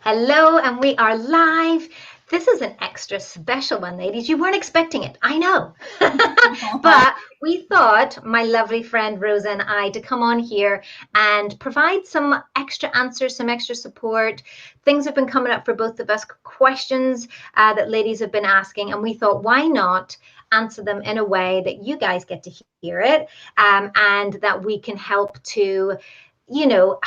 Hello, and we are live. This is an extra special one, ladies. You weren't expecting it, I know. But we thought, my lovely friend Rosa and I, to come on here and provide some extra answers, some extra support. Things have been coming up for both of us, questions that ladies have been asking, and we thought, why not answer them in a way that you guys get to hear it, and that we can help to, you know,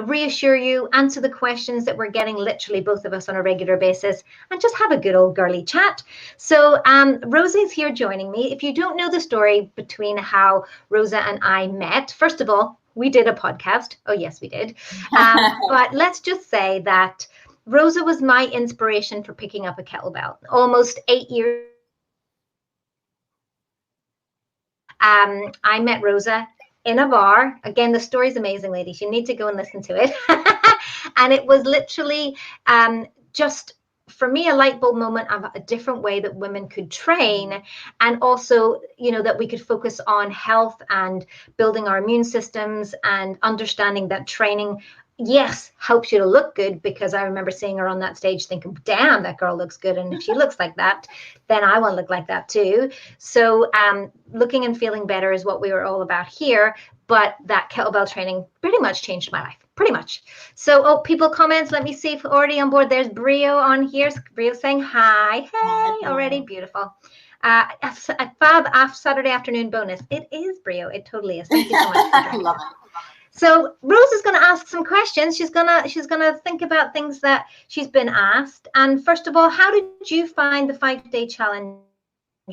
reassure you, answer the questions that we're getting, literally both of us on a regular basis, and just have a good old girly chat. So Rosie's here joining me. If you don't know the story between how Rosa and I met, first of all, we did a podcast. Oh, yes, we did. But let's just say that Rosa was my inspiration for picking up a kettlebell almost 8 years. I met Rosa in a bar. Again, the story's amazing, ladies. You need to go and listen to it. And it was literally just, for me, a light bulb moment of a different way that women could train, and also, that we could focus on health and building our immune systems and understanding that training, yes, helps you to look good, because I remember seeing her on that stage thinking, damn, that girl looks good. And if she looks like that, then I want to look like that too. So looking and feeling better is what we were all about here. But that kettlebell training pretty much changed my life, pretty much. So, people comments, let me see if already on board. There's Brio on here. Brio saying hi. Hey, already beautiful. A fab Saturday afternoon bonus. It is, Brio. It totally is. Thank you so much. I love it. So Rose is going to ask some questions. She's gonna think about things that she's been asked. And first of all, how did you find the 5-day challenge,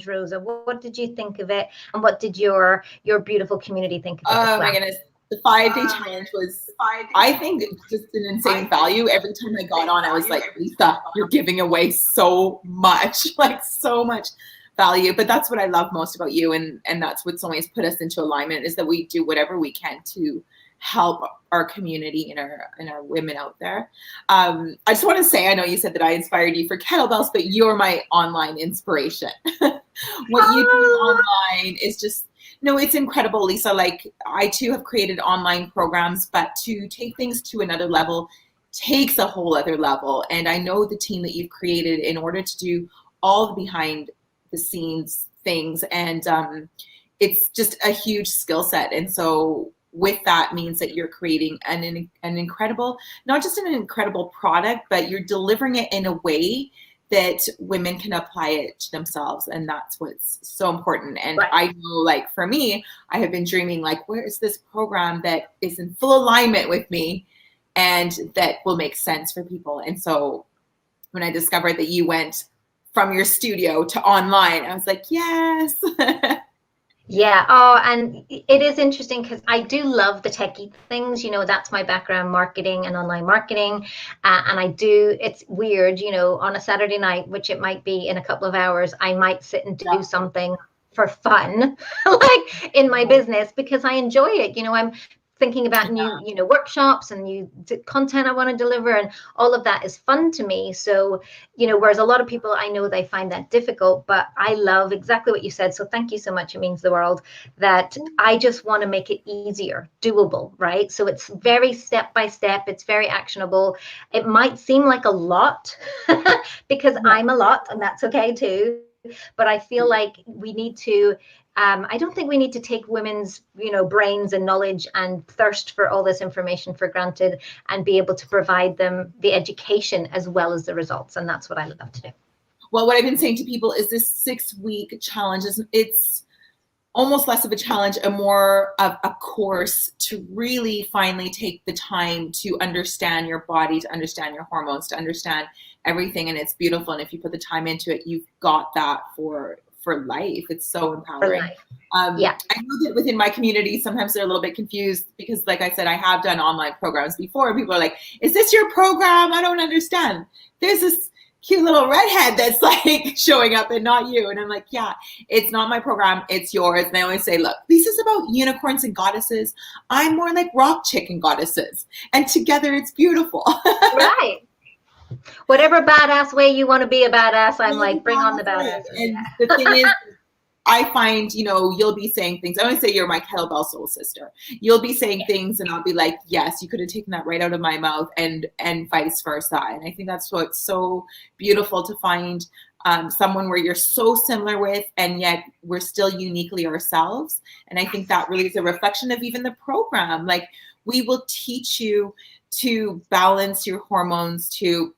Rosa? What did you think of it, and what did your beautiful community think of it? Oh my goodness, the 5-day challenge was, I think, just an insane value. Every time I got on, I was like, Lisa, you're giving away so much, like so much value. But that's what I love most about you, and that's what's always put us into alignment, is that we do whatever we can to help our community and our women out there. I just want to say, I know you said that I inspired you for kettlebells, but you're my online inspiration. What you do online is just, it's incredible, Lisa. Like, I too have created online programs, but to take things to another level takes a whole other level. And I know the team that you've created in order to do all the behind the scenes things. And it's just a huge skill set. And so with that means that you're creating an incredible, not just an incredible product, but you're delivering it in a way that women can apply it to themselves. And that's what's so important. And right. I know, like, for me, I have been dreaming, like, where is this program that is in full alignment with me and that will make sense for people? And so when I discovered that you went from your studio to online, I was like, yes. Yeah. Oh, and it is interesting because I do love the techie things. That's my background, marketing and online marketing. And it's weird, on a Saturday night, which it might be in a couple of hours, I might sit and do something for fun, like in my business, because I enjoy it. I'm thinking about new, workshops and new content I want to deliver, and all of that is fun to me. So, whereas a lot of people, I know they find that difficult, but I love exactly what you said. So thank you so much. It means the world. That I just want to make it easier, doable, right? So it's very step by step. It's very actionable. It might seem like a lot because I'm a lot, and that's okay too. But I feel like we need to, I don't think we need to take women's, brains and knowledge and thirst for all this information for granted, and be able to provide them the education as well as the results. And that's what I love to do. Well, what I've been saying to people is this 6-week challenge it's almost less of a challenge and more of a course to really finally take the time to understand your body, to understand your hormones, to understand everything. And it's beautiful. And if you put the time into it, you've got that for life. It's so empowering. Yeah. I know that within my community, sometimes they're a little bit confused because, like I said, I have done online programs before. People are like, is this your program? I don't understand. There's this cute little redhead that's like showing up and not you. And I'm like, yeah, it's not my program. It's yours. And I always say, look, this is about unicorns and goddesses. I'm more like rock chicken goddesses. And together it's beautiful. Right. Whatever badass way you want to be a badass, I'm like, bring on the badass. And the thing is, I find, you know, you'll be saying things. I always say you're my kettlebell soul sister. You'll be saying things and I'll be like, yes, you could have taken that right out of my mouth, and vice versa. And I think that's what's so beautiful, to find someone where you're so similar with, and yet we're still uniquely ourselves. And I think that really is a reflection of even the program. Like, we will teach you to balance your hormones, to,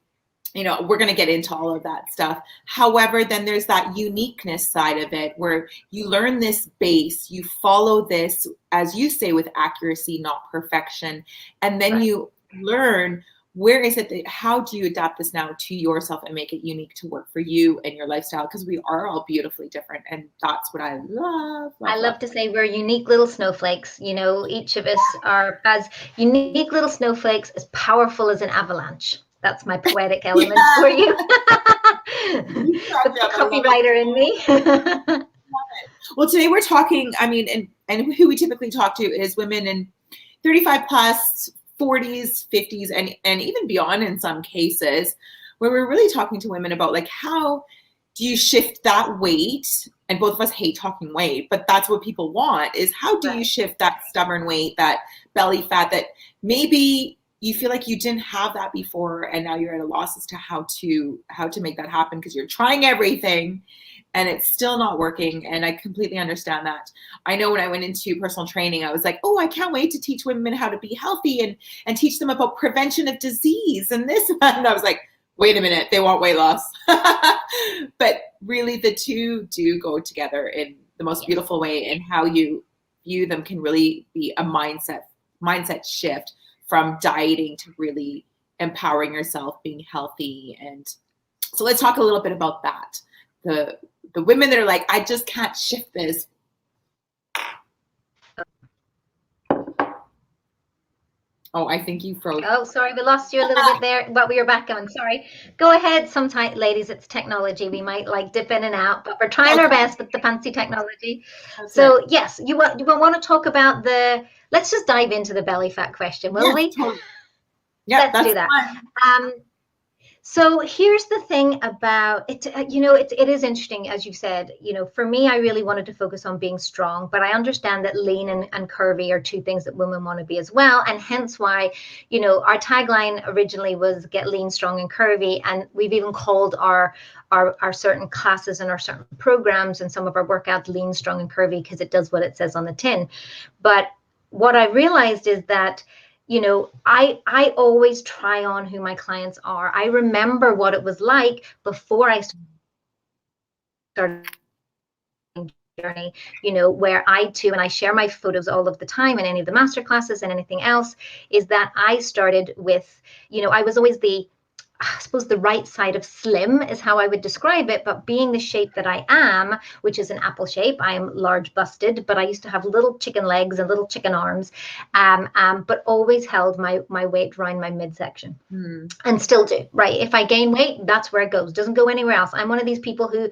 you know, we're going to get into all of that stuff. However, then there's that uniqueness side of it where you learn this base, you follow this, as you say, with accuracy, not perfection. And then you learn, where is it that, how do you adapt this now to yourself and make it unique to work for you and your lifestyle? Because we are all beautifully different. And that's what I love. I love to say we're unique little snowflakes. You know, each of us are as unique little snowflakes, as powerful as an avalanche. That's my poetic element for you. The copywriter in me. Well, today we're talking, I mean, and who we typically talk to is women in 35 plus, 40s, 50s, and even beyond in some cases, where we're really talking to women about, like, how do you shift that weight? And both of us hate talking weight, but that's what people want, is how do you shift that stubborn weight, that belly fat that maybe you feel like you didn't have that before, and now you're at a loss as to how to make that happen, because you're trying everything and it's still not working. And I completely understand that. I know when I went into personal training, I was like, oh, I can't wait to teach women how to be healthy and teach them about prevention of disease and this. And I was like, wait a minute, they want weight loss. But really the two do go together in the most beautiful way, and how you view them can really be a mindset shift from dieting to really empowering yourself, being healthy. And so let's talk a little bit about that. The women that are like, I just can't shift this. Oh, I think you froze. Oh, sorry, we lost you a little bit there, but we are back on. Sorry. Go ahead. Sometimes, ladies, it's technology. We might like dip in and out, but we're trying our best with the fancy technology. So yes, you want to talk about let's just dive into the belly fat question, will we? Totally. Yeah, let's do that. So here's the thing about it, you know, it is interesting, as you said, you know, for me, I really wanted to focus on being strong, but I understand that lean and curvy are two things that women want to be as well. And hence why, you know, our tagline originally was get lean, strong, and curvy. And we've even called our certain classes and our certain programs and some of our workouts lean, strong, and curvy, because it does what it says on the tin. But what I realized is that, you know, I always try on who my clients are. I remember what it was like before I started journey, you know, where I too, and I share my photos all of the time in any of the master classes and anything else, is that I started with, you know, I was always I suppose the right side of slim is how I would describe it, but being the shape that I am, which is an apple shape, I am large busted, but I used to have little chicken legs and little chicken arms, but always held my weight around my midsection and still do, right? If I gain weight, that's where it goes. Doesn't go anywhere else. I'm one of these people who,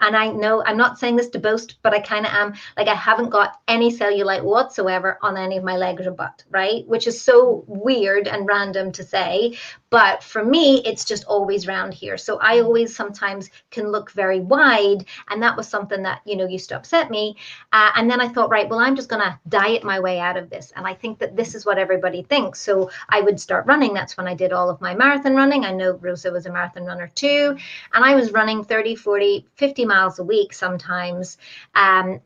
and I know I'm not saying this to boast, but I kind of am, like, I haven't got any cellulite whatsoever on any of my legs or butt, right? Which is so weird and random to say, but for me, it's just always round here. So I always sometimes can look very wide, and that was something that, you know, used to upset me. And then I thought, right, well, I'm just going to diet my way out of this. And I think that this is what everybody thinks. So I would start running. That's when I did all of my marathon running. I know Rosa was a marathon runner too. And I was running 30, 40, 50 miles a week sometimes,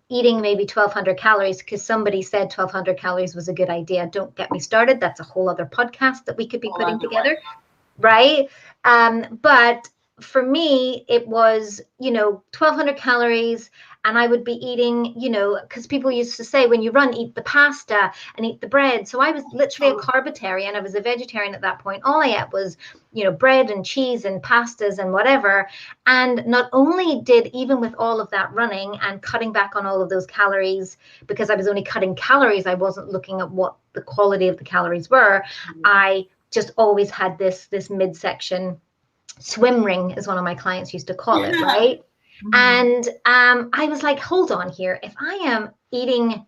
eating maybe 1,200 calories, because somebody said 1,200 calories was a good idea. Don't get me started. That's a whole other podcast that we could be putting together. Right. But for me, it was, you know, 1,200 calories. And I would be eating, you know, because people used to say, when you run, eat the pasta and eat the bread. So I was literally a carbitarian. I was a vegetarian at that point. All I ate was, you know, bread and cheese and pastas and whatever. And not only did, even with all of that running and cutting back on all of those calories, because I was only cutting calories, I wasn't looking at what the quality of the calories were. I just always had this midsection swim ring, as one of my clients used to call it, right? And I was like, hold on here. If I am eating,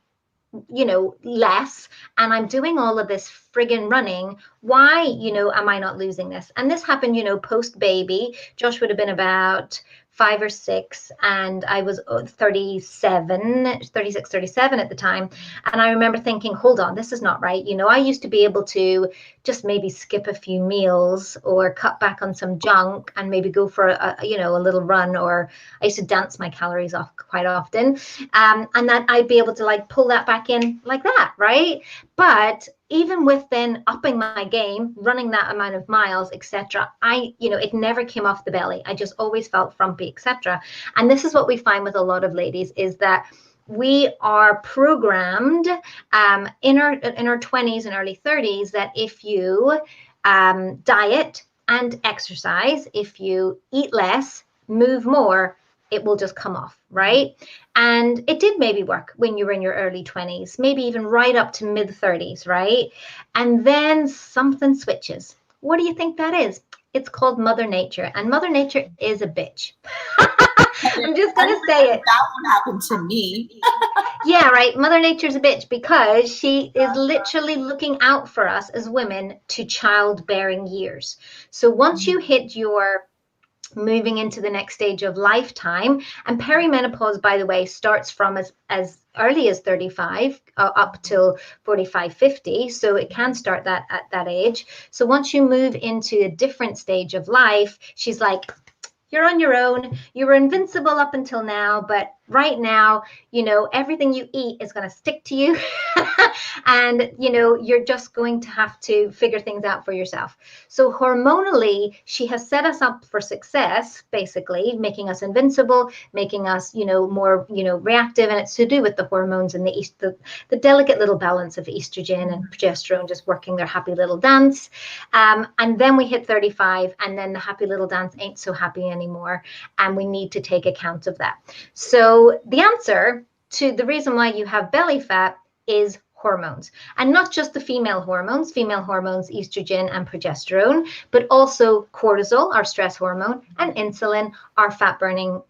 you know, less, and I'm doing all of this friggin' running, why, you know, am I not losing this? And this happened, you know, post baby. Josh would have been about 5 or 6, and I was 36, 37 at the time. And I remember thinking, hold on, this is not right. I used to be able to just maybe skip a few meals or cut back on some junk and maybe go for a little run, or I used to dance my calories off quite often. And that I'd be able to like pull that back in like that, right? But even with then upping my game, running that amount of miles, etc., it never came off the belly. I just always felt frumpy, etc. And this is what we find with a lot of ladies, is that we are programmed in our 20s and early 30s that if you diet and exercise, if you eat less, move more, it will just come off, right? And it did maybe work when you were in your early 20s, maybe even right up to mid 30s, right? And then something switches. What do you think that is? It's called Mother Nature, and Mother Nature is a bitch. I'm just going to say it. That one happened to me. Yeah, right. Mother Nature's a bitch because she is literally looking out for us as women to childbearing years. So once you hit your moving into the next stage of lifetime, and perimenopause, by the way, starts from as early as 35 up till 45, 50. So it can start that at that age. So once you move into a different stage of life, she's like, you're on your own. You were invincible up until now, but right now, everything you eat is going to stick to you. And, you're just going to have to figure things out for yourself. So hormonally, she has set us up for success, basically, making us invincible, making us, more, reactive. And it's to do with the hormones and the delicate little balance of estrogen and progesterone just working their happy little dance. And then we hit 35, and then the happy little dance ain't so happy anymore. And we need to take account of that. So the answer to the reason why you have belly fat is hormones, and not just the female hormones, estrogen and progesterone, but also cortisol, our stress hormone, and insulin, our fat burning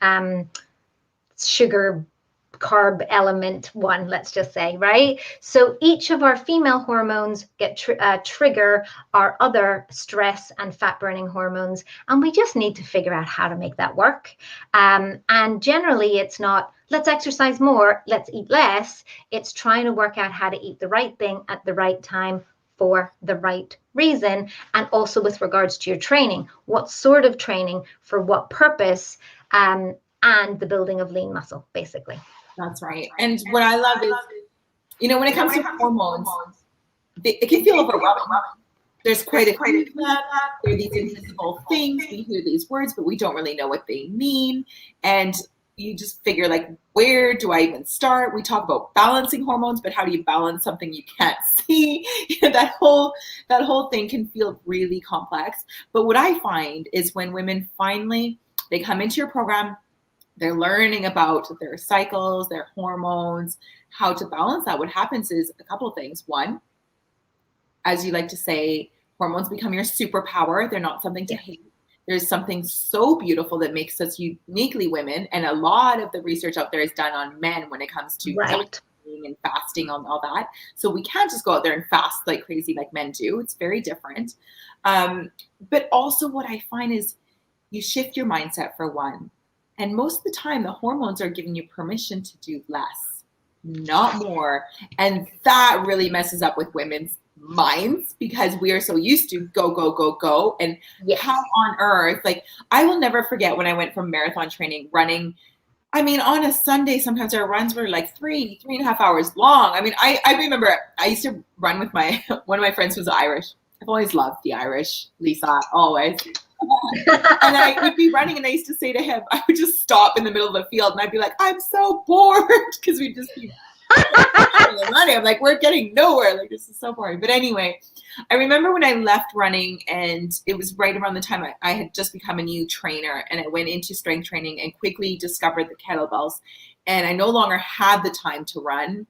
sugar carb element one, let's just say, right? So each of our female hormones get trigger our other stress and fat burning hormones, and we just need to figure out how to make that work. And generally it's not let's exercise more, let's eat less. It's trying to work out how to eat the right thing at the right time for the right reason, and also with regards to your training, what sort of training for what purpose, and the building of lean muscle, basically. That's right. And what I love is, when it comes to hormones, it can feel overwhelming. There's quite a few of them. There are these invisible things. We hear these words, but we don't really know what they mean. And you just figure, like, where do I even start? We talk about balancing hormones, but how do you balance something you can't see? That whole thing can feel really complex. But what I find is when women finally, they come into your program, they're learning about their cycles, their hormones, how to balance that. What happens is a couple of things. One, as you like to say, hormones become your superpower. They're not something to hate. There's something so beautiful that makes us uniquely women. And a lot of the research out there is done on men when it comes to dieting and fasting and all that. So we can't just go out there and fast like crazy like men do. It's very different. But also what I find is you shift your mindset for one. And most of the time, the hormones are giving you permission to do less, not more. And that really messes up with women's minds because we are so used to go, go, go, go. And how on earth, like, I will never forget when I went from marathon training, running. I mean, on a Sunday, sometimes our runs were like 3.5 hours long. I mean, I remember I used to run with one of my friends who was Irish. I've always loved the Irish, Lisa, always. And I would be running, and I used to say to him, I would just stop in the middle of the field, and I'd be like, I'm so bored, because we'd just be running. I'm like, we're getting nowhere. Like, this is so boring. But anyway, I remember when I left running, and it was right around the time I had just become a new trainer, and I went into strength training and quickly discovered the kettlebells. And I no longer had the time to run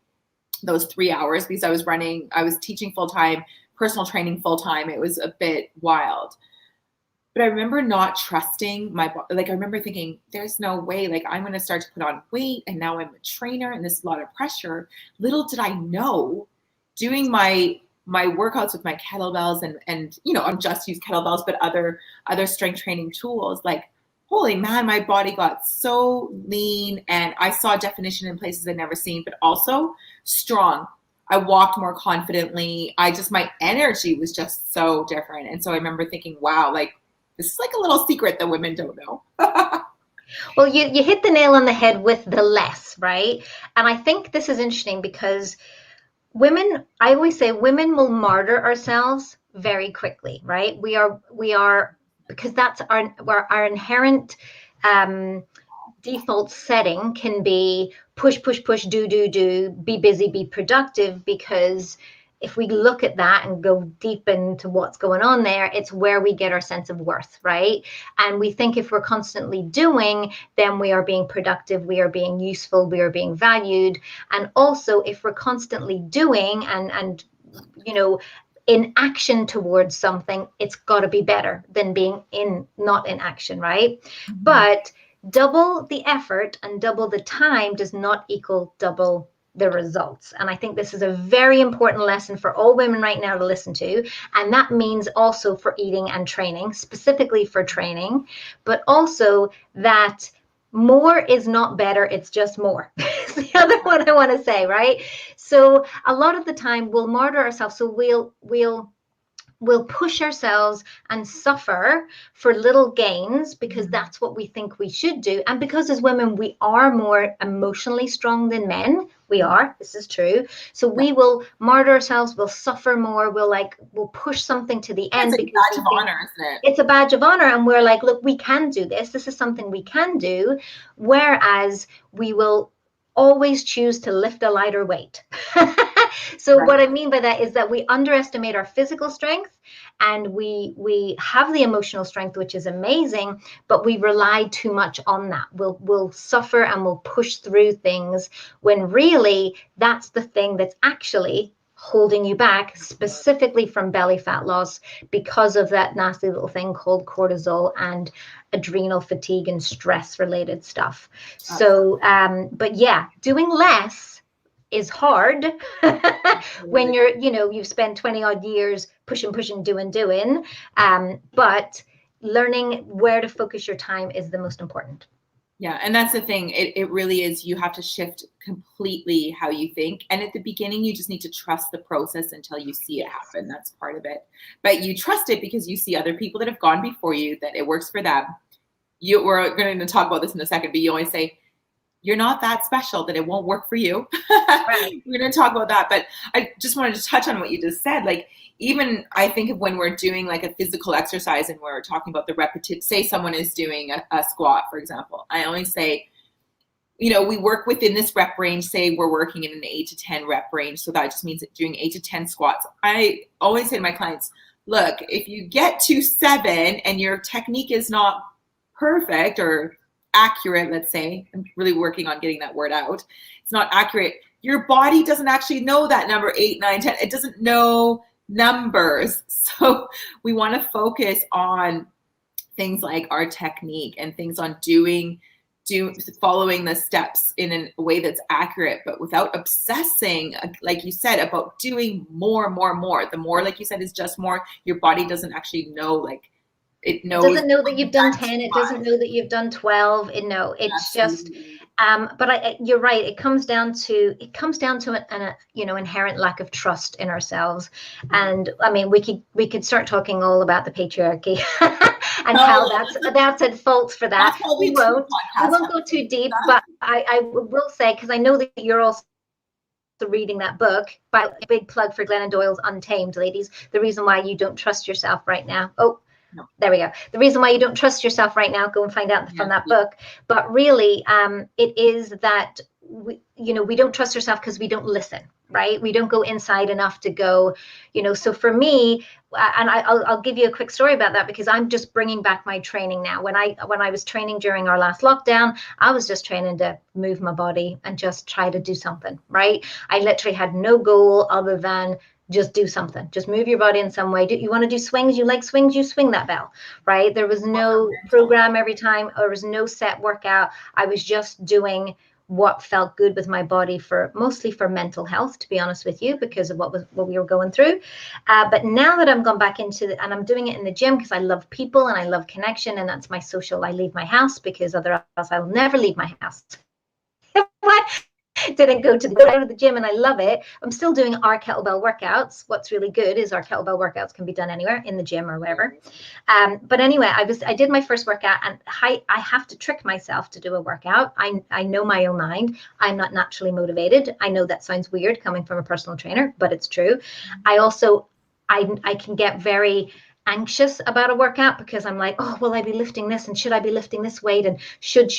those 3 hours because I was teaching full-time, personal training full-time. It was a bit wild. But I remember not trusting my body. Like, I remember thinking, there's no way, like, I'm going to start to put on weight, and now I'm a trainer, and there's a lot of pressure. Little did I know, doing my workouts with my kettlebells and I just use kettlebells, but other strength training tools, like, holy man, my body got so lean, and I saw definition in places I'd never seen, but also strong. I walked more confidently. My energy was just so different. And so I remember thinking, wow, like this is like a little secret that women don't know. Well, you hit the nail on the head with the less, right? And I think this is interesting because women, I always say women will martyr ourselves very quickly, right? We are because that's our inherent default setting can be push, push, push, do, be busy, be productive, because if we look at that and go deep into what's going on there, it's where we get our sense of worth, right? And we think if we're constantly doing, then we are being productive, we are being useful, we are being valued. And also if we're constantly doing and in action towards something, it's got to be better than being not in action, right? Mm-hmm. But double the effort and double the time does not equal double the results. And I think this is a very important lesson for all women right now to listen to. And that means also for eating and training, specifically for training, but also that more is not better, it's just more. It's the other one I want to say, right? So a lot of the time we'll martyr ourselves. So we'll push ourselves and suffer for little gains because that's what we think we should do. And because as women, we are more emotionally strong than men. We are, this is true. So we will martyr ourselves, we'll suffer more, we'll push something to the end. It's a badge of honor, isn't it? It's a badge of honor. And we're like, look, we can do this. This is something we can do. Whereas we will always choose to lift a lighter weight. So right. What I mean by that is that we underestimate our physical strength, and we have the emotional strength, which is amazing, but we rely too much on that. We'll suffer and we'll push through things when really that's the thing that's actually holding you back, specifically from belly fat loss, because of that nasty little thing called cortisol and adrenal fatigue and stress related stuff. So, but yeah, doing less is hard when you've spent 20 odd years pushing, doing. But learning where to focus your time is the most important. Yeah. And that's the thing. It really is. You have to shift completely how you think. And at the beginning, you just need to trust the process until you see it happen. That's part of it. But you trust it because you see other people that have gone before you, that it works for them. We're going to talk about this in a second, but you always say, you're not that special that it won't work for you. Right. We're going to talk about that. But I just wanted to touch on what you just said. Like, even I think of when we're doing like a physical exercise and we're talking about the repetition, say someone is doing a squat, for example. I always say, we work within this rep range. Say we're working in an 8 to 10 rep range. So that just means doing 8 to 10 squats. I always say to my clients, look, if you get to 7 and your technique is not perfect or accurate, let's say, I'm really working on getting that word out. It's not accurate. Your body doesn't actually know that number 8, 9, 10. It doesn't know numbers. So we want to focus on things like our technique and things on following the steps in a way that's accurate, but without obsessing, like you said, about doing more. The more, like you said, is just more. Your body doesn't actually know, like, it doesn't know that you've done 10. It doesn't know that you've done 12. It's Absolutely. Just, but you're right. It comes down to an inherent lack of trust in ourselves. And I mean, we could start talking all about the patriarchy and how that's at fault for that. We won't go too deep, but I will say, because I know that you're also reading that book, by a big plug for Glennon Doyle's Untamed, ladies. The reason why you don't trust yourself right now. No. There we go. The reason why you don't trust yourself right now, go and find out from that book. But really, it is that we don't trust ourselves because we don't listen, right? We don't go inside enough to go, So for me, and I'll give you a quick story about that, because I'm just bringing back my training now. When I was training during our last lockdown, I was just training to move my body and just try to do something, right? I literally had no goal other than just do something. Just move your body in some way. You want to do swings? You like swings? You swing that bell, right? There was no program every time. There was no set workout. I was just doing what felt good with my body, for mostly for mental health, to be honest with you, because of what we were going through. But now that I've gone back into and I'm doing it in the gym because I love people and I love connection, and that's my social. I leave my house because otherwise I'll never leave my house. Didn't go to the gym and I love it. I'm still doing our kettlebell workouts. What's really good is our kettlebell workouts can be done anywhere, in the gym or wherever. But anyway, I did my first workout, and I have to trick myself to do a workout. I know my own mind. I'm not naturally motivated. I know that sounds weird coming from a personal trainer, but it's true. I can get very anxious about a workout because I'm like, oh, will I be lifting this, and should I be lifting this weight, and should.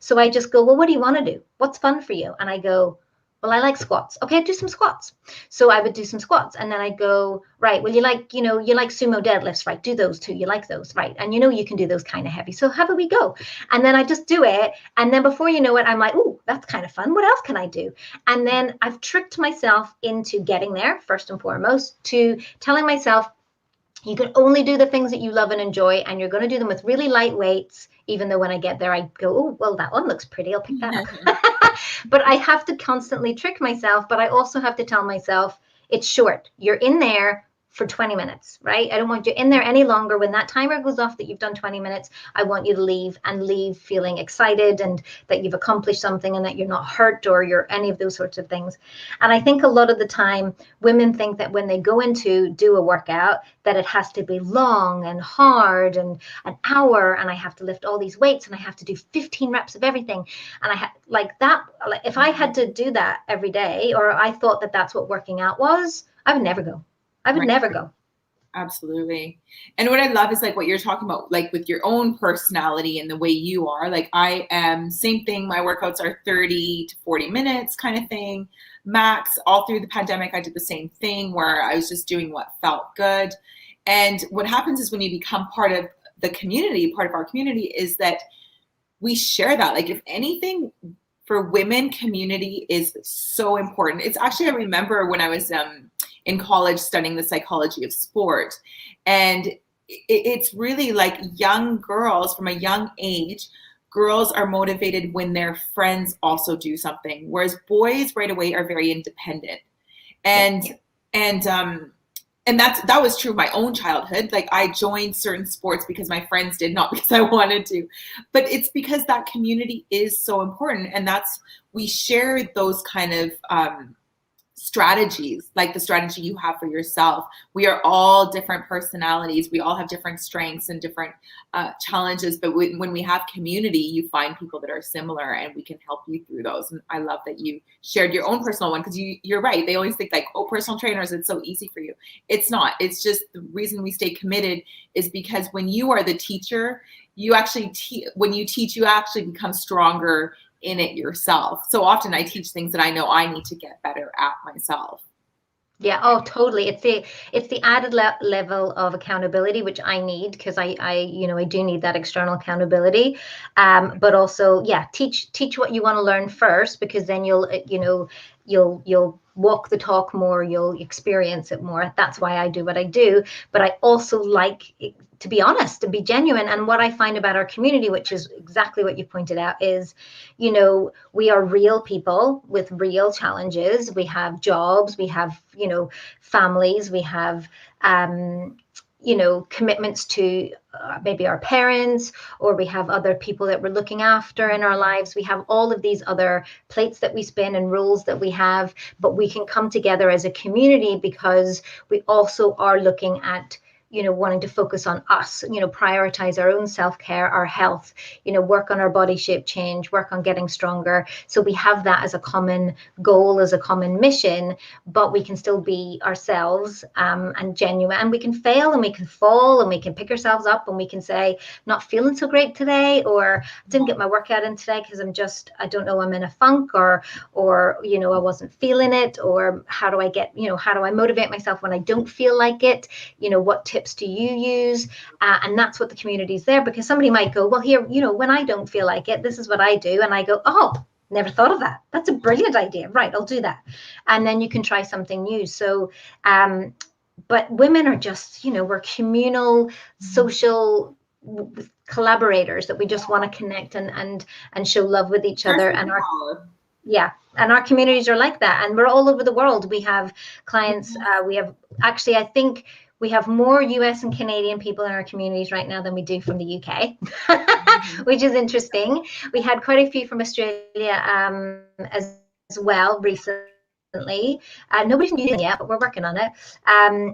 So I just go, well, what do you want to do? What's fun for you? And I go, well, I like squats. Okay, do some squats. So I would do some squats, and then I go, right, well, you like sumo deadlifts, right? Do those too. You like those, right? And you can do those kind of heavy. So how about we go? And then I just do it, and then before you know it, I'm like, oh, that's kind of fun. What else can I do? And then I've tricked myself into getting there, first and foremost, to telling myself, you can only do the things that you love and enjoy, and you're going to do them with really light weights, even though when I get there, I go, oh, well, that one looks pretty. I'll pick that up. But I have to constantly trick myself, but I also have to tell myself, it's short. You're in there for 20 minutes, right? I don't want you in there any longer. When that timer goes off that you've done 20 minutes, I want you to leave feeling excited and that you've accomplished something and that you're not hurt or you're any of those sorts of things. And I think a lot of the time women think that when they go into do a workout, that it has to be long and hard and an hour, and I have to lift all these weights and I have to do 15 reps of everything. And if I had to do that every day, or I thought that that's what working out was, I would never go. Never go. Absolutely. And what I love is like what you're talking about, like with your own personality and the way you are. Like I am, same thing. My workouts are 30 to 40 minutes kind of thing. Max. All through the pandemic, I did the same thing where I was just doing what felt good. And what happens is when you become part of the community, part of our community, is that we share that. Like if anything, for women, community is so important. It's actually, I remember when I was in college studying the psychology of sport, and it's really like young girls from a young age, girls are motivated when their friends also do something, whereas boys right away are very independent. And that was true of my own childhood. Like I joined certain sports because my friends did, not because I wanted to, but it's because that community is so important. And we share those kind of strategies, like the strategy you have for yourself. We are all different personalities. We all have different strengths and different challenges. But when we have community, you find people that are similar and we can help you through those. And I love that you shared your own personal one, because you're right. They always think like, oh, personal trainers, it's so easy for you. It's not. It's just the reason we stay committed is because when you are the teacher, you actually when you teach, you actually become stronger in it yourself. So often I teach things that I know I need to get better at myself. Yeah, oh, totally. It's the added level of accountability, which I need, because I do need that external accountability. But also, yeah, teach what you want to learn first, because then you'll walk the talk more, you'll experience it more. That's why I do what I do. But I also like to be honest, to be genuine. And what I find about our community, which is exactly what you pointed out, is, we are real people with real challenges. We have jobs, we have, families, we have, commitments to maybe our parents, or we have other people that we're looking after in our lives. We have all of these other plates that we spin and roles that we have, but we can come together as a community because we also are looking at, wanting to focus on us, prioritize our own self-care, our health, work on our body shape change, work on getting stronger. So we have that as a common goal, as a common mission, but we can still be ourselves and genuine, and we can fail and we can fall and we can pick ourselves up and we can say, not feeling so great today, or didn't get my workout in today because I don't know, I'm in a funk, or I wasn't feeling it, or how do I motivate myself when I don't feel like it? What tips do you use? And that's what the community is there, because somebody might go, well, here, when I don't feel like it, this is what I do. And I go, oh, never thought of that. That's a brilliant idea. Right, I'll do that. And then you can try something new. So, but women are just, we're communal, social collaborators, that we just want to connect and show love with each other. And our communities are like that, and we're all over the world. We have clients, we have actually, I think we have more US and Canadian people in our communities right now than we do from the UK, which is interesting. We had quite a few from Australia as well recently. Nobody's from New Zealand yet, but we're working on it.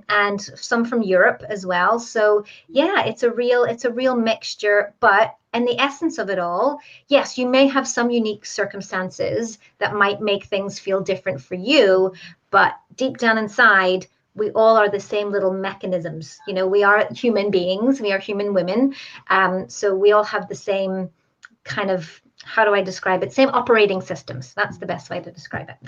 And some from Europe as well. So yeah, it's a real mixture. But in the essence of it all, yes, you may have some unique circumstances that might make things feel different for you, but deep down inside, we all are the same little mechanisms. You know, we are human beings, we are human women. So we all have the same kind of, how do I describe it? Same operating systems. That's the best way to describe it.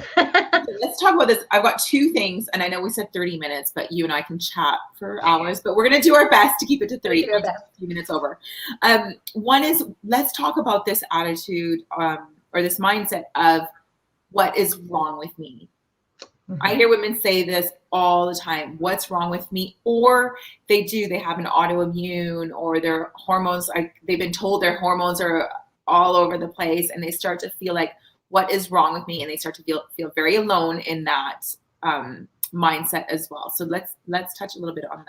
Let's talk about this. I've got two things, and I know we said 30 minutes, but you and I can chat for hours, but we're going to do our best to keep it to 30 minutes over. One is, let's talk about this attitude or this mindset of what is wrong with me. I hear women say this all the time. What's wrong with me? Or they have an autoimmune, or their hormones, they've been told their hormones are all over the place, and they start to feel like, what is wrong with me? And they start to feel very alone in that mindset as well. So let's touch a little bit on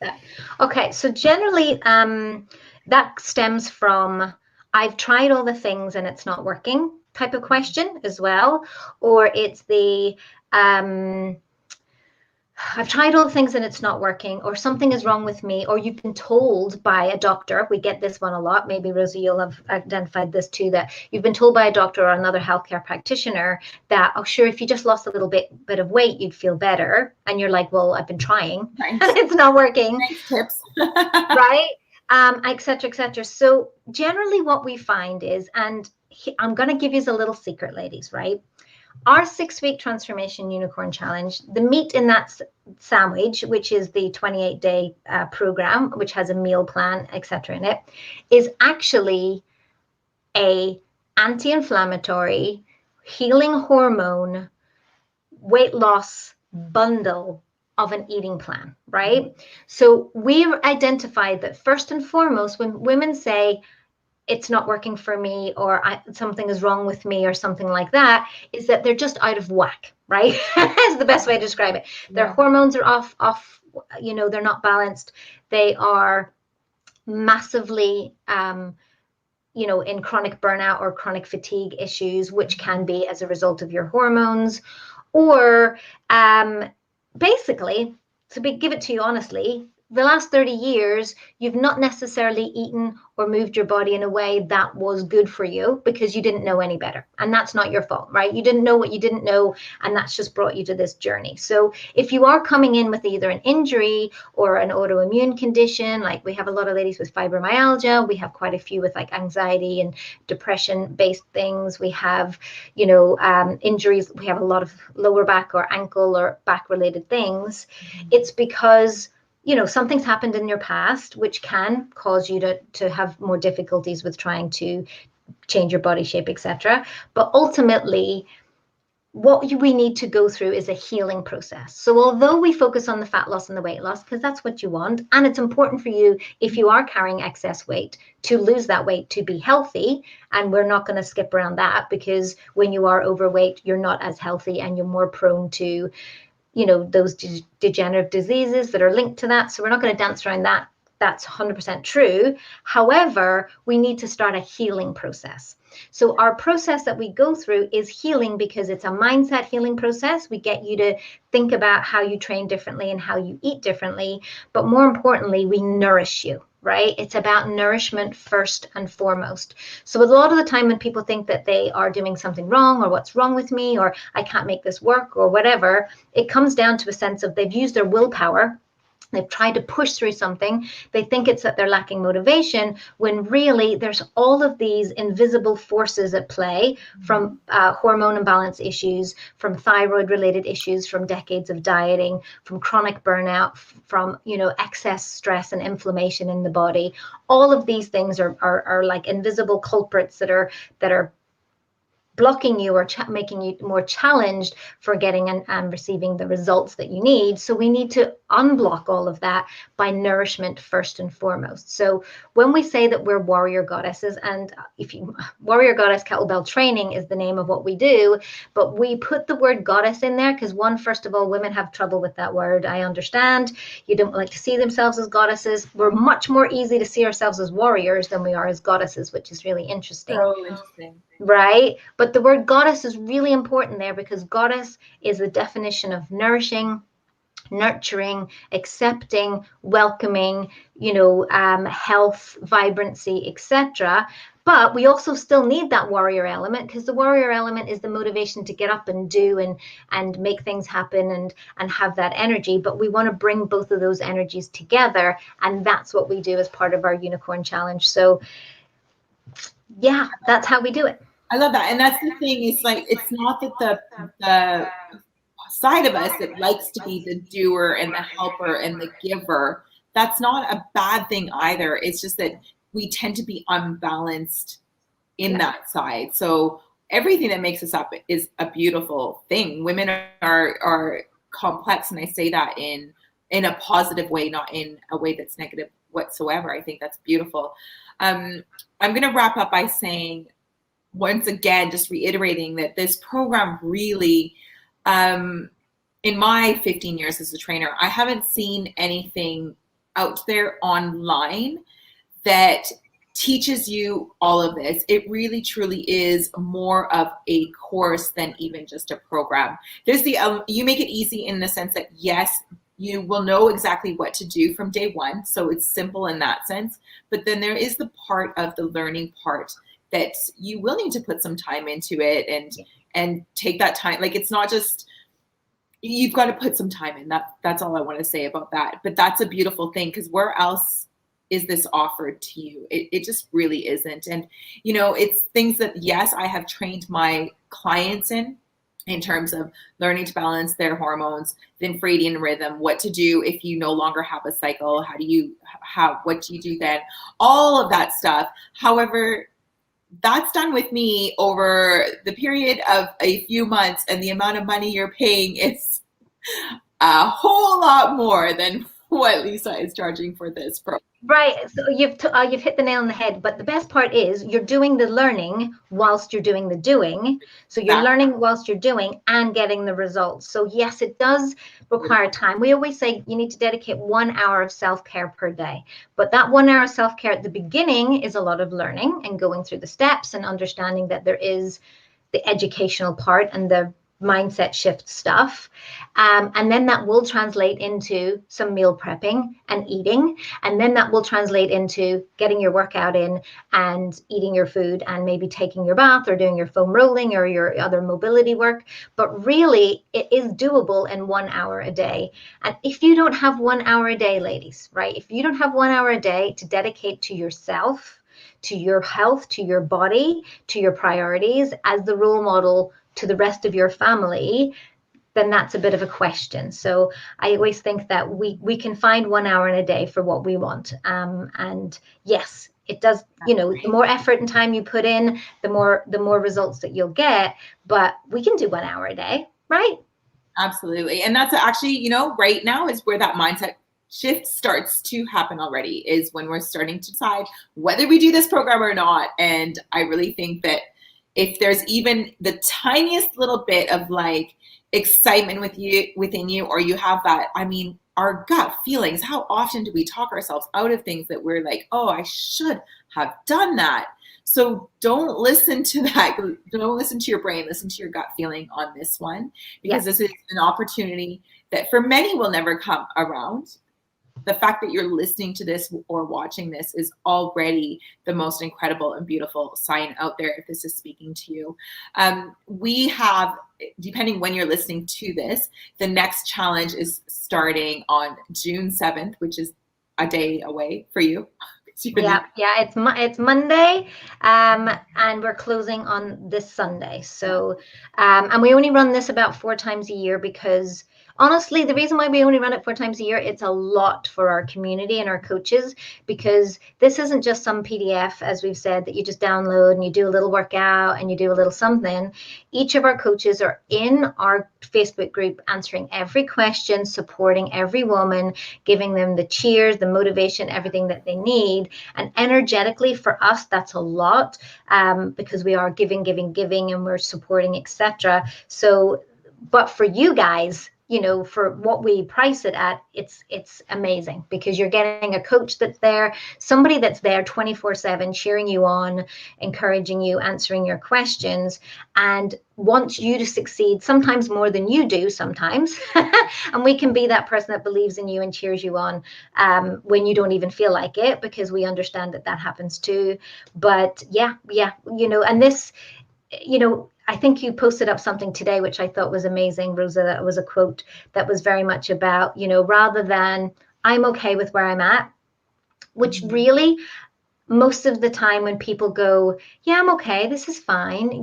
that. Okay, so generally that stems from, I've tried all the things and it's not working type of question as well. Or it's the I've tried all the things and it's not working, or something is wrong with me, or you've been told by a doctor. We get this one a lot. Maybe Rosa, you'll have identified this too, that you've been told by a doctor or another healthcare practitioner that, oh, sure, if you just lost a little bit of weight, you'd feel better. And you're like, well, I've been trying and it's not working. Nice tips. Right? Et cetera, et cetera. So generally what we find is, and I'm going to give you a little secret, ladies, right? Our 6-week Transformation Unicorn Challenge, the meat in that sandwich, which is the 28-day program, which has a meal plan, etc. in it, is actually a anti-inflammatory, healing hormone, weight loss bundle of an eating plan, right? So we've identified that first and foremost, when women say, it's not working for me, or something is wrong with me, or something like that, is that they're just out of whack, right? That's the best way to describe it. Their hormones are off, you know, they're not balanced. They are massively, you know, in chronic burnout or chronic fatigue issues, which can be as a result of your hormones. Or basically, to give it to you honestly, the last 30 years, you've not necessarily eaten or moved your body in a way that was good for you because you didn't know any better. And that's not your fault, right? You didn't know what you didn't know, and that's just brought you to this journey. So if you are coming in with either an injury or an autoimmune condition, like we have a lot of ladies with fibromyalgia, we have quite a few with like anxiety and depression-based things. We have, you know, injuries. We have a lot of lower back or ankle or back-related things. It's because, you know, something's happened in your past, which can cause you to have more difficulties with trying to change your body shape, etc. But ultimately, what we need to go through is a healing process. So although we focus on the fat loss and the weight loss, because that's what you want, and it's important for you, if you are carrying excess weight, to lose that weight to be healthy. And we're not going to skip around that, because when you are overweight, you're not as healthy and you're more prone to, you know, those degenerative diseases that are linked to that. So we're not going to dance around that. That's 100% true. However, we need to start a healing process. So our process that we go through is healing, because it's a mindset healing process. We get you to think about how you train differently and how you eat differently. But more importantly, we nourish you, right? It's about nourishment first and foremost. So a lot of the time when people think that they are doing something wrong, or what's wrong with me, or I can't make this work, or whatever, it comes down to a sense of they've used their willpower. They've tried to push through something. They think it's that they're lacking motivation, when really there's all of these invisible forces at play, from hormone imbalance issues, from thyroid related issues, from decades of dieting, from chronic burnout, from, you know, excess stress and inflammation in the body. All of these things are like invisible culprits that are blocking you or making you more challenged for getting and receiving the results that you need. So we need to unblock all of that by nourishment first and foremost. So when we say that we're warrior goddesses, and if you warrior goddess kettlebell training is the name of what we do, but we put the word goddess in there because one, first of all, women have trouble with that word. I understand you don't like to see themselves as goddesses. We're much more easy to see ourselves as warriors than we are as goddesses, which is really interesting. So interesting. Right? But the word goddess is really important there because goddess is the definition of nourishing, nurturing, accepting, welcoming, health, vibrancy, etc. But we also still need that warrior element because the warrior element is the motivation to get up and do and make things happen and have that energy. But we want to bring both of those energies together, and that's what we do as part of our Unicorn Challenge. So yeah, that's how we do it. I love that. And that's the thing, is like, it's not that the side of us that likes to be the doer and the helper and the giver, that's not a bad thing either. It's just that we tend to be unbalanced in that side. So everything that makes us up is a beautiful thing. Women are complex, and I say that in a positive way, not in a way that's negative whatsoever. I think that's beautiful. I'm going to wrap up by saying, once again, just reiterating that this program really, in my 15 years as a trainer, I haven't seen anything out there online that teaches you all of this. It really truly is more of a course than even just a program. There's you make it easy in the sense that, yes, you will know exactly what to do from day one. So it's simple in that sense. But then there is the part of the learning part that you will need to put some time into it and take that time. Like, it's not just, you've got to put some time in. That's all I want to say about that. But that's a beautiful thing, because where else is this offered to you? It just really isn't. And, it's things that, yes, I have trained my clients in terms of learning to balance their hormones, the infradian rhythm, what to do if you no longer have a cycle, what do you do then? All of that stuff. However, that's done with me over the period of a few months, and the amount of money you're paying is a whole lot more than what Lisa is charging for this program. Right. So you've hit the nail on the head. But the best part is you're doing the learning whilst you're doing the doing. So you're learning whilst you're doing and getting the results. So yes, it does require time. We always say you need to dedicate 1 hour of self-care per day. But that 1 hour of self-care at the beginning is a lot of learning and going through the steps and understanding that there is the educational part and the mindset shift stuff. And then that will translate into some meal prepping and eating. And then that will translate into getting your workout in and eating your food and maybe taking your bath or doing your foam rolling or your other mobility work. But really, it is doable in 1 hour a day. And if you don't have 1 hour a day, ladies, right? If you don't have 1 hour a day to dedicate to yourself, to your health, to your body, to your priorities as the role model to the rest of your family, then that's a bit of a question. So I always think that we can find 1 hour in a day for what we want. And yes, it does, the more effort and time you put in, the more results that you'll get. But we can do 1 hour a day, right? Absolutely. And that's actually, right now is where that mindset shift starts to happen already, is when we're starting to decide whether we do this program or not. And I really think that if there's even the tiniest little bit of like excitement within you, or you have that, our gut feelings, how often do we talk ourselves out of things that we're like, oh, I should have done that. So don't listen to that. Don't listen to your brain, listen to your gut feeling on this one, because This is an opportunity that for many will never come around. The fact that you're listening to this or watching this is already the most incredible and beautiful sign out there if this is speaking to you. We have, depending when you're listening to this, the next challenge is starting on June 7th, which is a day away for you. Yeah, it's Monday, and we're closing on this Sunday. So, and we only run this about 4 times a year because Honestly, the reason why we only run it 4 times a year, it's a lot for our community and our coaches, because this isn't just some PDF, as we've said, that you just download and you do a little workout and you do a little something. Each of our coaches are in our Facebook group answering every question, supporting every woman, giving them the cheers, the motivation, everything that they need. And energetically for us, that's a lot, because we are giving, and we're supporting, etc. So, but for you guys, for what we price it at, it's amazing, because you're getting a coach that's there, somebody that's there 24/7, cheering you on, encouraging you, answering your questions, and wants you to succeed, sometimes more than you do sometimes. And we can be that person that believes in you and cheers you on, when you don't even feel like it, because we understand that happens too. But yeah, and this, I think you posted up something today, which I thought was amazing, Rosa. That was a quote that was very much about, rather than I'm okay with where I'm at, which really, most of the time when people go, yeah, I'm okay, this is fine,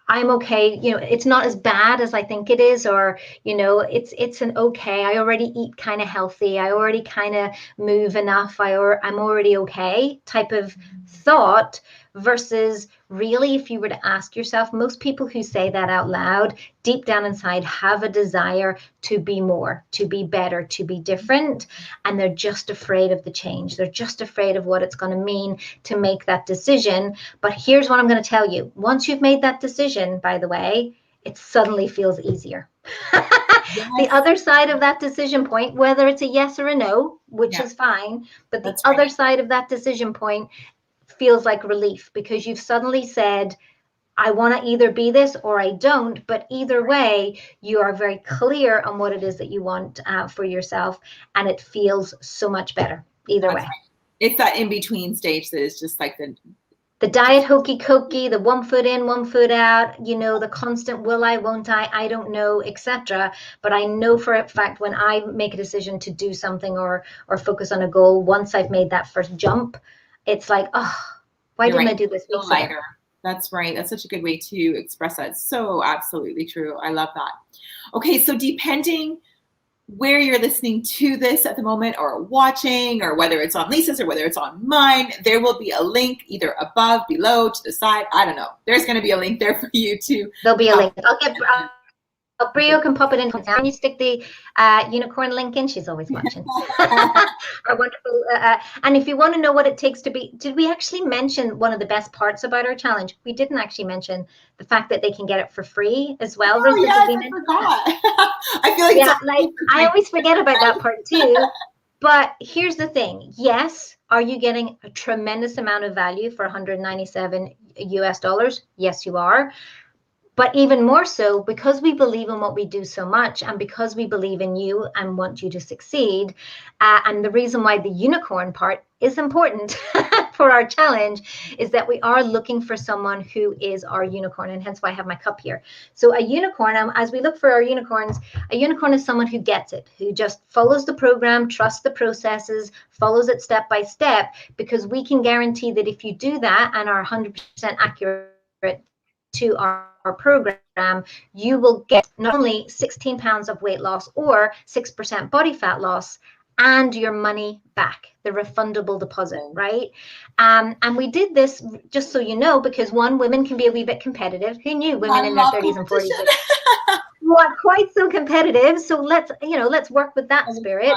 I'm okay, it's not as bad as I think it is, or, it's an okay, I already eat kind of healthy, I already kind of move enough, I'm already okay type of thought, versus really, if you were to ask yourself, most people who say that out loud, deep down inside, have a desire to be more, to be better, to be different, and they're just afraid of the change. They're just afraid of what it's going to mean to make that decision. But here's what I'm going to tell you. Once you've made that decision, by the way, it suddenly feels easier. Yes. The other side of that decision point, whether it's a yes or a no, which is fine, but the other side of that decision point feels like relief, because you've suddenly said, I want to either be this or I don't, but either way, you are very clear on what it is that you want for yourself, and it feels so much better either way. Right. It's that in-between stage that is just like the diet hokey cokey, the 1 foot in, 1 foot out, the constant will I, won't I don't know, etc. But I know for a fact, when I make a decision to do something or focus on a goal, once I've made that first jump, it's like, oh, why didn't I do this weeks ago? That's right. That's such a good way to express that. It's so absolutely true. I love that. Okay, so depending where you're listening to this at the moment, or watching, or whether it's on Lisa's or whether it's on mine, there will be a link either above, below, to the side. I don't know. There's going to be a link there for you to. There'll be a link. Brio can pop it in. Can you stick the unicorn link in? She's always watching. Our wonderful. And if you want to know what it takes to be, did we actually mention one of the best parts about our challenge? We didn't actually mention the fact that they can get it for free as well. Oh, yes, I forgot. I feel like I always forget about that part too. But here's the thing. Yes, are you getting a tremendous amount of value for $197 US? Yes, you are. But even more so, because we believe in what we do so much, and because we believe in you and want you to succeed, and the reason why the unicorn part is important for our challenge is that we are looking for someone who is our unicorn, and hence why I have my cup here. So a unicorn, as we look for our unicorns, a unicorn is someone who gets it, who just follows the program, trusts the processes, follows it step by step, because we can guarantee that if you do that and are 100% accurate to our program, you will get not only 16 pounds of weight loss or 6% body fat loss, and your money back, the refundable deposit, right? And we did this, just so you know, because women can be a wee bit competitive. Who knew women in their 30s and 40s were quite so competitive? So let's work with that spirit.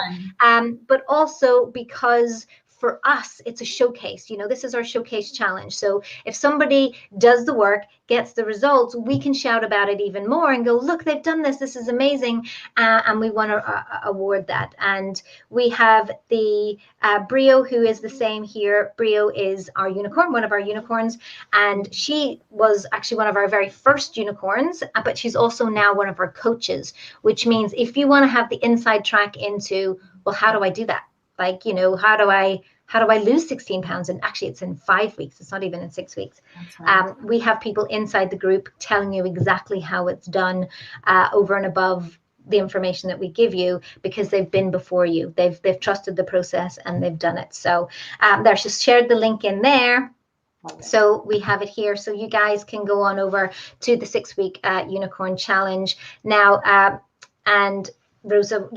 But also because for us, it's a showcase. This is our showcase challenge. So if somebody does the work, gets the results, we can shout about it even more and go, look, they've done this. This is amazing. And we want to award that. And we have the Brio, who is the same here. Brio is our unicorn, one of our unicorns. And she was actually one of our very first unicorns, but she's also now one of our coaches, which means if you want to have the inside track into, well, how do I do that? Like, how do I lose 16 pounds? And actually, it's in 5 weeks. It's not even in 6 weeks. Right. We have people inside the group telling you exactly how it's done, over and above the information that we give you, because they've been before you. They've trusted the process and they've done it. So there's just shared the link in there. So we have it here. So you guys can go on over to the 6-week unicorn challenge. Now, And Rosa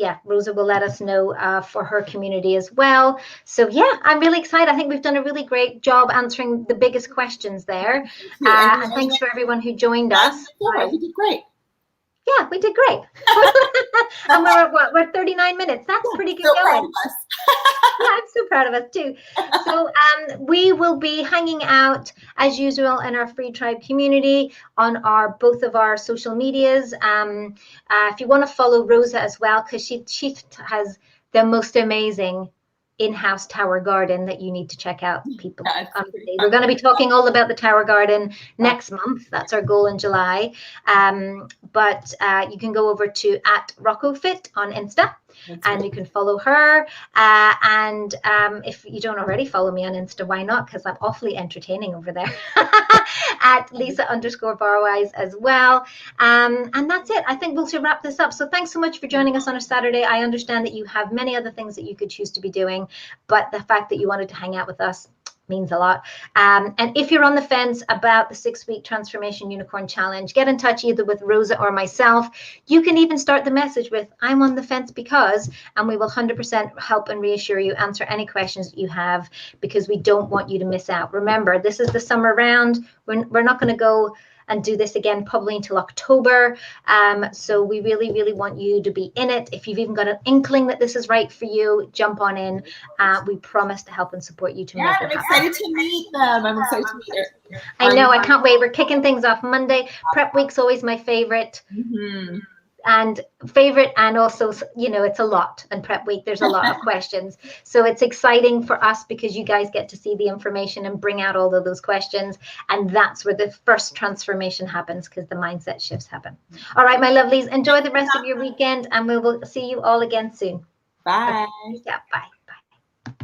will let us know for her community as well. So yeah, I'm really excited. I think we've done a really great job answering the biggest questions there. And thanks for everyone who joined us. We did great. Yeah, we did great. And we're at what? We're 39 minutes. That's pretty good going. Proud of us. Yeah, I'm so proud of us too. So we will be hanging out as usual in our Free Tribe community on both of our social medias. If you want to follow Rosa as well, because she has the most amazing in-house tower garden that you need to check out, people. We're going to be talking all about the tower garden next month. That's our goal in July. But you can go over to @RoccoFit on Insta. And you can follow her. And if you don't already follow me on Insta, why not? Because I'm awfully entertaining over there. @Lisa_Barwise as well. And that's it. I think we'll wrap this up. So thanks so much for joining us on a Saturday. I understand that you have many other things that you could choose to be doing, but the fact that you wanted to hang out with us means a lot. And if you're on the fence about the 6-week Transformation Unicorn Challenge, get in touch either with Rosa or myself. You can even start the message with "I'm on the fence because," and we will 100% help and reassure you, answer any questions that you have, because we don't want you to miss out. Remember, this is the summer round. We're not going to go and do this again probably until October. So we really, really want you to be in it. If you've even got an inkling that this is right for you, jump on in. We promise to help and support you to make it happen. I'm excited to meet them. I'm excited to meet her. I know, I can't wait. We're kicking things off Monday. Prep week's always my favorite. And also, it's a lot. And prep week, there's a lot of questions. So it's exciting for us because you guys get to see the information and bring out all of those questions. And that's where the first transformation happens, because the mindset shifts happen. All right, my lovelies, enjoy the rest of your weekend, and we will see you all again soon. Bye. Yeah, bye.